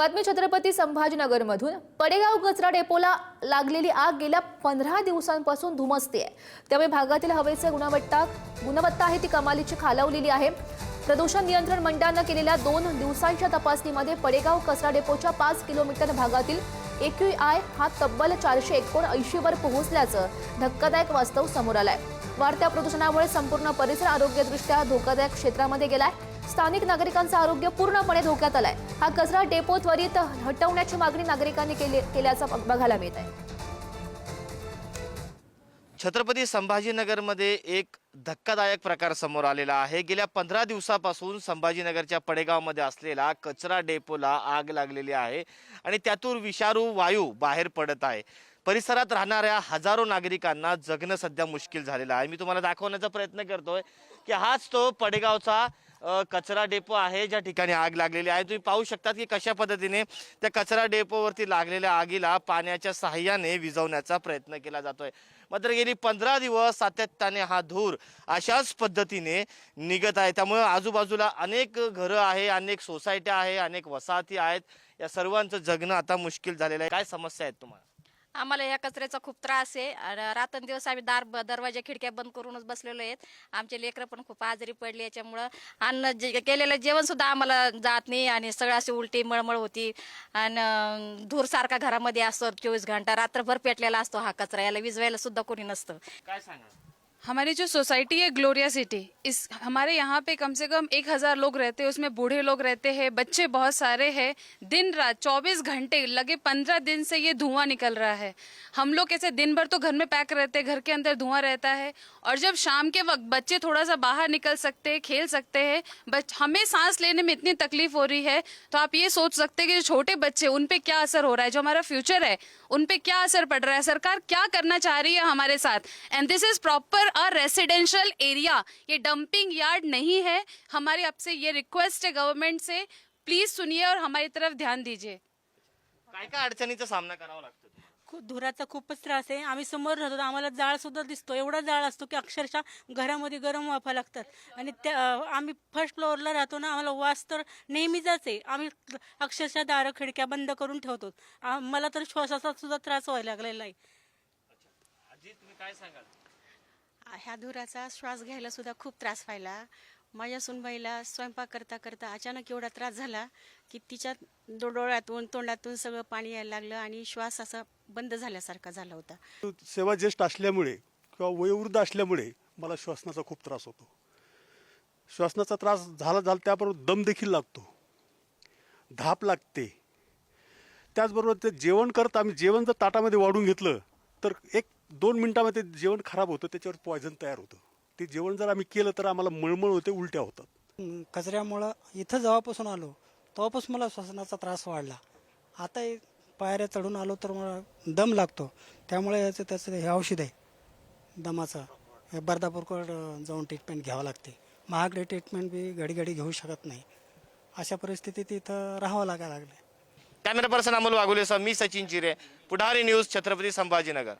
बातमी छत्रपती संभाजीनगरमधून पडेगाव कचरा डेपोला लागलेली आग गेल्या 15 दिवसांपासून धुमसते आहे। त्यामुळे भागातील हवेची गुणवत्ता आहे ती कमालीची खालावलेली आहे। प्रदूषण नियंत्रण मंडळाने केलेल्या 2 दिवसांच्या तपासणीमध्ये पडेगाव कचरा डेपोच्या 5 किलोमीटर भागातील AQI हा तब्बल 479 वर पोहोचल्याचं धक्कादायक वास्तव समोर आलंय। वाढत्या प्रदूषणामुळे संपूर्ण परिसर आरोग्यदृष्ट्या धोकादायक क्षेत्रामध्ये गेलाय। स्थानिक नागरिकांचं आरोग्य पूर्णपणे धोक्यात आलंय। हा कचरा डेपो त्वरित हटवण्याची मागणी नागरिकांनी केल्याचं बघायला मिळत आहे। छत्रपती संभाजीनगरमध्ये एक धक्कादायक प्रकार समोर आलेला आहे। गेल्या 15 दिवसापासून संभाजीनगरच्या पडेगावमध्ये असलेला कचरा डेपोला आग लागलेली आहे आणि त्यातून विषारू वायू बाहेर पडत आहे। परिसरात राहणाऱ्या हजारो नागरिकांना जगणं सध्या मुश्किल झालेलं आहे। मी तुम्हाला दाखवण्याचा प्रयत्न करतोय की हाच तो पडेगावचा कचरा डेपो आहे ज्या ठिकाणी आग लागलेली आहे। तुम्ही पाहू शकता की कशा पद्धतीने त्या कचरा डेपोवरती लागलेल्या आगीला पाण्याच्या सहाय्याने विझवण्याचा प्रयत्न केला जातोय। मात्र गेली 15 दिवस सातत्याने हा धूर अशाच पद्धतीने निघत आहे। त्यामुळे आजूबाजूला अनेक घरं आहे, अनेक सोसायट्या आहे, अनेक वसाहती आहेत। या सर्वांचं जगणं आता मुश्किल झालेलं आहे। काय समस्या आहेत तुम्हाला? आम्हाला या कचऱ्याचा खूप त्रास आहे। रात्रंदिवस आम्ही दरवाजा खिडक्या बंद करूनच बसलेलो आहेत। आमचे लेकरं पण खूप आजारी पडले याच्यामुळं अन्न केलेलं जेवण सुद्धा आम्हाला जात नाही आणि सगळं अशी उलटी मळमळ होती आणि धूर सारखा घरामध्ये असतो 24 घंटा रात्रभर पेटलेला असतो हा कचरा। याला विझवायला सुद्धा कोणी नसतं। काय सांगा? हमारी जो सोसाइटी है ग्लोरिया सिटी, इस हमारे यहाँ पे कम से कम 1000 लोग रहते हैं। उसमें बूढ़े लोग रहते हैं, बच्चे बहुत सारे हैं। दिन रात 24 घंटे लगे 15 दिन से ये धुआं निकल रहा है। हम लोग कैसे दिन भर तो घर में पैक रहते हैं, घर के अंदर धुआं रहता है और जब शाम के वक्त बच्चे थोड़ा सा बाहर निकल सकते हैं, खेल सकते हैं, बट हमें सांस लेने में इतनी तकलीफ हो रही है। तो आप ये सोच सकते हैं कि जो छोटे बच्चे उन पे क्या असर हो रहा है, जो हमारा फ्यूचर है उन पे क्या असर पड़ रहा है, सरकार क्या करना चाह रही है हमारे साथ। End this is proper a residential area, ये डंपिंग यार्ड नहीं है। हमारी आपसे ये रिक्वेस्ट है गवर्नमेंट से, प्लीज सुनिए और हमारी तरफ ध्यान दीजिए। काय काय अडचणीचा सामना करावा लागतो? धुराचा खूपच त्रास आहे। आम्ही समोर राहतो तर आम्हाला जाळ सुद्धा दिसतो, एवढा जाळ असतो की अक्षरशः घरामध्ये गरम वाफा लागतात आणि आम्ही फर्स्ट फ्लोअरला राहतो ना, आम्हाला वास तर नेहमीचाच आहे। आम्ही अक्षरशः दारं खिडक्या बंद करून ठेवतो। मला तर श्वासाचा सुद्धा त्रास व्हायला लागलेला आहे। आजी तुम्ही काय सांगाल? ह्या धुराचा श्वास घ्यायला सुद्धा खूप त्रास व्हायला। माझ्या सुनबाईला स्वयंपाक करता करता अचानक एवढा त्रास झाला की तिच्या डोळ्यातून तोंडातून सगळं पाणी यायला लागलं आणि श्वास असा बंद झाल्यासारखा झाला होता। सेवा ज्येष्ठ असल्यामुळे किंवा वयोवृद्ध असल्यामुळे मला श्वसनाचा खूप त्रास होतो। श्वसनाचा त्रास झाला त्याबरोबर दम देखील लागतो, धाप लागते। त्याचबरोबर ते जेवण करत आम्ही जेवण जर ताटामध्ये वाढून घेतलं तर 1-2 मिनिटामध्ये जेवण खराब होतं, त्याच्यावर पॉयझन तयार होतं। ते जेवण जर आम्ही केलं तर आम्हाला मळमळ होते, उलट्या होतात। कचऱ्यामुळं इथं जेव्हापासून आलो तेव्हापासून मला श्वसनाचा त्रास वाढला। आता पायऱ्या चढून आलो तर मला दम लागतो, त्यामुळे त्याचं हे औषध आहे दमाचं, हे बर्दापूरकडं जाऊन ट्रीटमेंट घ्यावं लागते। महागडे ट्रीटमेंट बी घडी घडी घेऊ शकत नाही, अशा परिस्थितीत इथं राहावं लागायला लागलं। कॅमेरा पर्सन अमोल वाघुलेसह मी सचिन चिरे, पुढारी न्यूज, छत्रपती संभाजीनगर।